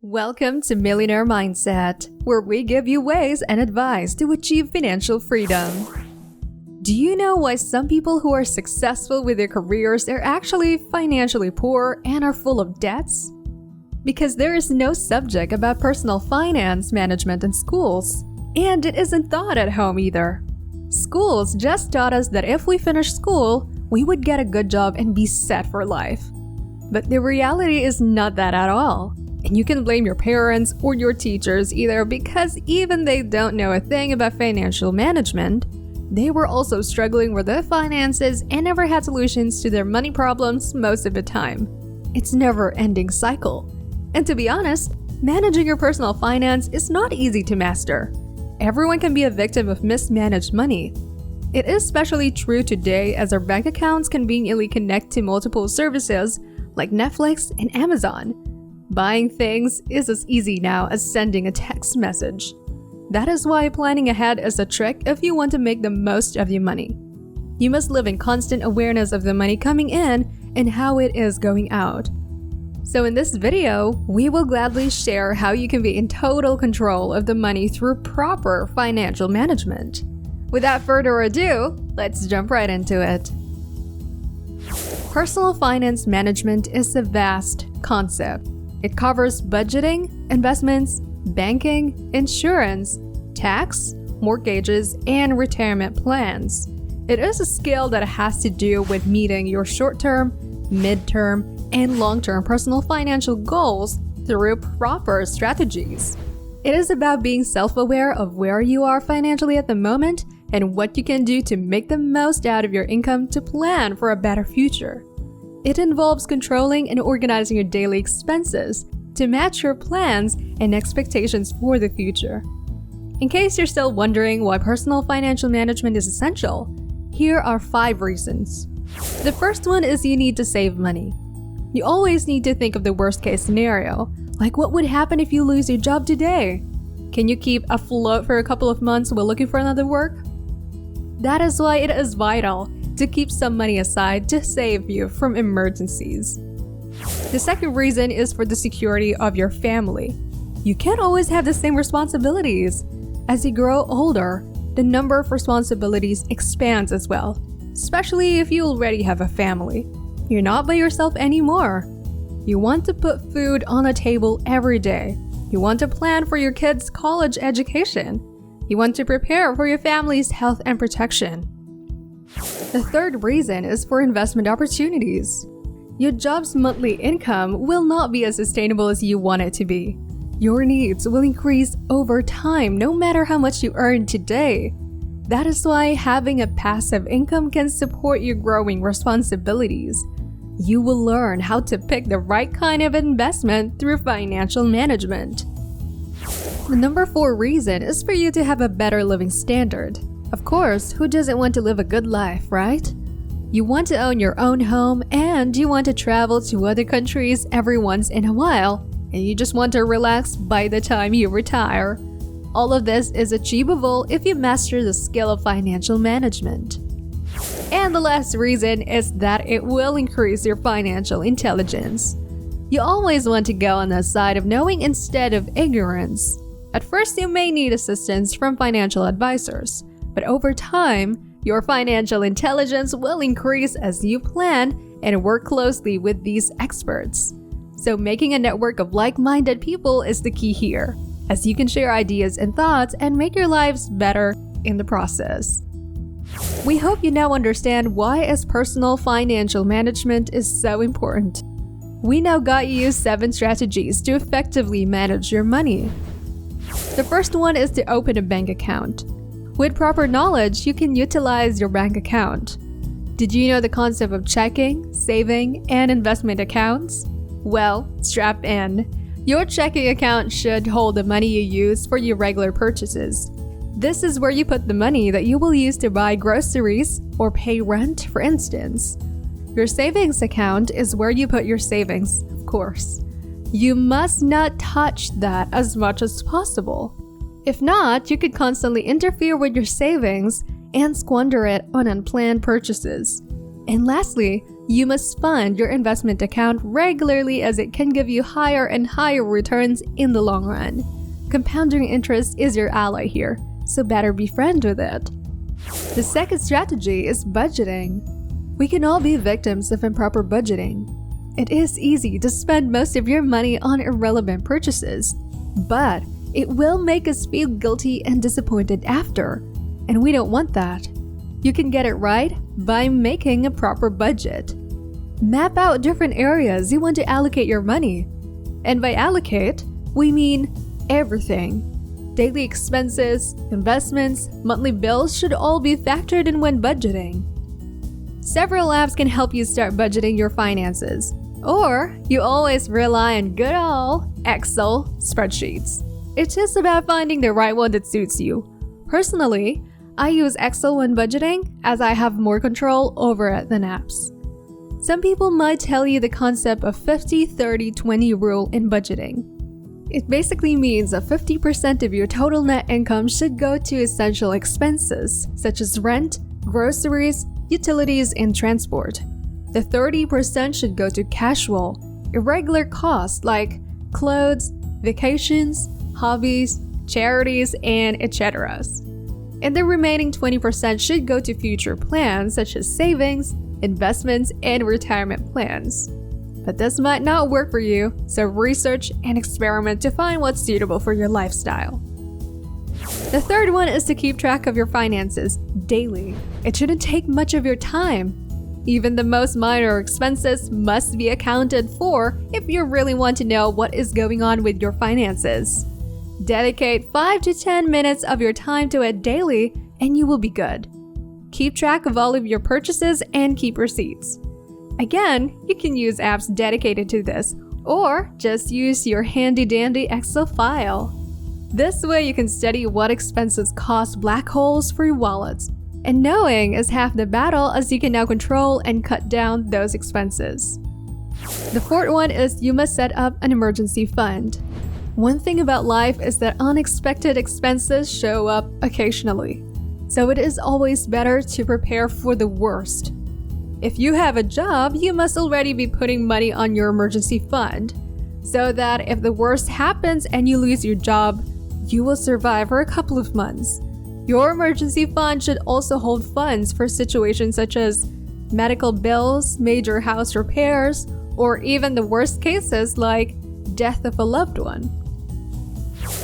Welcome to Millionaire Mindset, where we give you ways and advice to achieve financial freedom. Do you know why some people who are successful with their careers are actually financially poor and are full of debts? Because there is no subject about personal finance management in schools, and it isn't taught at home either. Schools just taught us that if we finish school, we would get a good job and be set for life. But the reality is not that at all. And you can blame your parents or your teachers either because even they don't know a thing about financial management, they were also struggling with their finances and never had solutions to their money problems most of the time. It's a never-ending cycle. And to be honest, managing your personal finance is not easy to master. Everyone can be a victim of mismanaged money. It is especially true today as our bank accounts conveniently connect to multiple services like Netflix and Amazon. Buying things is as easy now as sending a text message. That is why planning ahead is a trick if you want to make the most of your money. You must live in constant awareness of the money coming in and how it is going out. So in this video, we will gladly share how you can be in total control of the money through proper financial management. Without further ado, let's jump right into it. Personal finance management is a vast concept. It covers budgeting, investments, banking, insurance, tax, mortgages, and retirement plans. It is a skill that has to do with meeting your short-term, mid-term, and long-term personal financial goals through proper strategies. It is about being self-aware of where you are financially at the moment and what you can do to make the most out of your income to plan for a better future. It involves controlling and organizing your daily expenses to match your plans and expectations for the future. In case you're still wondering why personal financial management is essential, here are 5 reasons. The first one is you need to save money. You always need to think of the worst-case scenario, like what would happen if you lose your job today? Can you keep afloat for a couple of months while looking for another work? That is why it is vital to keep some money aside to save you from emergencies. The second reason is for the security of your family. You can't always have the same responsibilities. As you grow older, the number of responsibilities expands as well, especially if you already have a family. You're not by yourself anymore. You want to put food on the table every day. You want to plan for your kids' college education. You want to prepare for your family's health and protection. The third reason is for investment opportunities. Your job's monthly income will not be as sustainable as you want it to be. Your needs will increase over time no matter how much you earn today. That is why having a passive income can support your growing responsibilities. You will learn how to pick the right kind of investment through financial management. The number 4 reason is for you to have a better living standard. Of course, who doesn't want to live a good life, right? You want to own your own home and you want to travel to other countries every once in a while, and you just want to relax by the time you retire. All of this is achievable if you master the skill of financial management. And the last reason is that it will increase your financial intelligence. You always want to go on the side of knowing instead of ignorance. At first, you may need assistance from financial advisors, but over time, your financial intelligence will increase as you plan and work closely with these experts. So making a network of like-minded people is the key here, as you can share ideas and thoughts and make your lives better in the process. We hope you now understand why personal financial management is so important. We now got you 7 strategies to effectively manage your money. The first one is to open a bank account. With proper knowledge, you can utilize your bank account. Did you know the concept of checking, saving, and investment accounts? Well, strap in. Your checking account should hold the money you use for your regular purchases. This is where you put the money that you will use to buy groceries or pay rent, for instance. Your savings account is where you put your savings, of course. You must not touch that as much as possible. If not, you could constantly interfere with your savings and squander it on unplanned purchases. And lastly, you must fund your investment account regularly as it can give you higher and higher returns in the long run. Compounding interest is your ally here, so better befriend with it. The second strategy is budgeting. We can all be victims of improper budgeting. It is easy to spend most of your money on irrelevant purchases, but it will make us feel guilty and disappointed after, and we don't want that. You can get it right by making a proper budget. Map out different areas you want to allocate your money. And by allocate, we mean everything. Daily expenses, investments, monthly bills should all be factored in when budgeting. Several apps can help you start budgeting your finances, or you always rely on good old Excel spreadsheets. It's just about finding the right one that suits you. Personally, I use Excel when budgeting as I have more control over it than apps. Some people might tell you the concept of 50-30-20 rule in budgeting. It basically means that 50% of your total net income should go to essential expenses, such as rent, groceries, utilities, and transport. The 30% should go to casual, irregular costs like clothes, vacations, hobbies, charities, and etc. And the remaining 20% should go to future plans such as savings, investments, and retirement plans. But this might not work for you, so research and experiment to find what's suitable for your lifestyle. The third one is to keep track of your finances daily. It shouldn't take much of your time. Even the most minor expenses must be accounted for if you really want to know what is going on with your finances. Dedicate 5 to 10 minutes of your time to it daily and you will be good. Keep track of all of your purchases and keep receipts. Again, you can use apps dedicated to this, or just use your handy-dandy Excel file. This way you can study what expenses cause black holes for your wallets, and knowing is half the battle as you can now control and cut down those expenses. The fourth one is you must set up an emergency fund. One thing about life is that unexpected expenses show up occasionally, so it is always better to prepare for the worst. If you have a job, you must already be putting money on your emergency fund, so that if the worst happens and you lose your job, you will survive for a couple of months. Your emergency fund should also hold funds for situations such as medical bills, major house repairs, or even the worst cases like death of a loved one.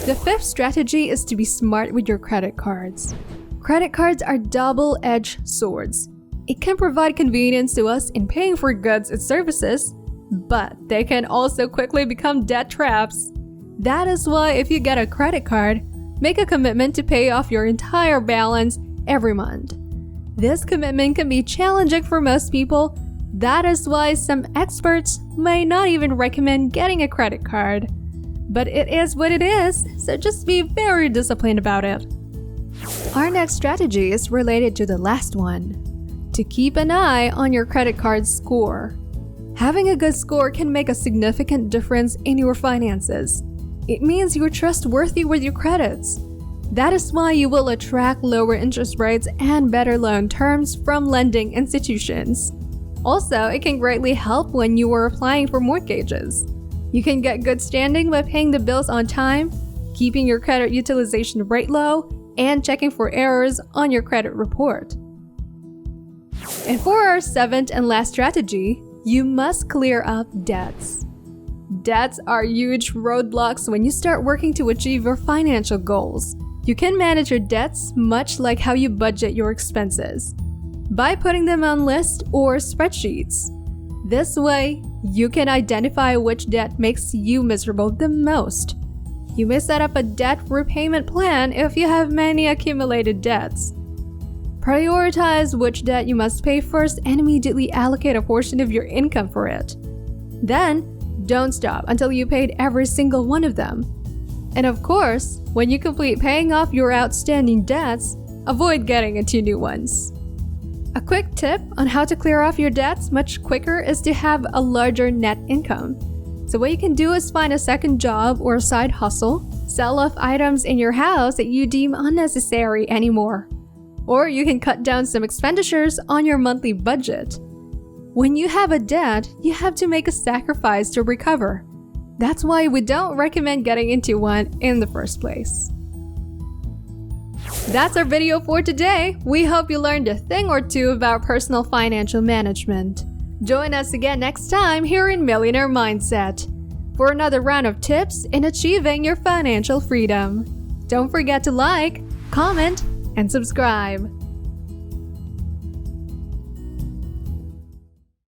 The fifth strategy is to be smart with your credit cards. Credit cards are double-edged swords. It can provide convenience to us in paying for goods and services, but they can also quickly become debt traps. That is why if you get a credit card, make a commitment to pay off your entire balance every month. This commitment can be challenging for most people. That is why some experts may not even recommend getting a credit card. But it is what it is, so just be very disciplined about it. Our next strategy is related to the last one. To keep an eye on your credit card score. Having a good score can make a significant difference in your finances. It means you're trustworthy with your credits. That is why you will attract lower interest rates and better loan terms from lending institutions. Also, it can greatly help when you are applying for mortgages. You can get good standing by paying the bills on time, keeping your credit utilization rate low, and checking for errors on your credit report. And for our seventh and last strategy, you must clear up debts. Debts are huge roadblocks when you start working to achieve your financial goals. You can manage your debts much like how you budget your expenses, by putting them on lists or spreadsheets. This way, you can identify which debt makes you miserable the most. You may set up a debt repayment plan if you have many accumulated debts. Prioritize which debt you must pay first and immediately allocate a portion of your income for it. Then, don't stop until you paid every single one of them. And of course, when you complete paying off your outstanding debts, avoid getting into new ones. A quick tip on how to clear off your debts much quicker is to have a larger net income. So what you can do is find a second job or a side hustle, sell off items in your house that you deem unnecessary anymore. Or you can cut down some expenditures on your monthly budget. When you have a debt, you have to make a sacrifice to recover. That's why we don't recommend getting into one in the first place. That's our video for today. We hope you learned a thing or two about personal financial management. Join us again next time here in Millionaire Mindset for another round of tips in achieving your financial freedom. Don't forget to like, comment, and subscribe.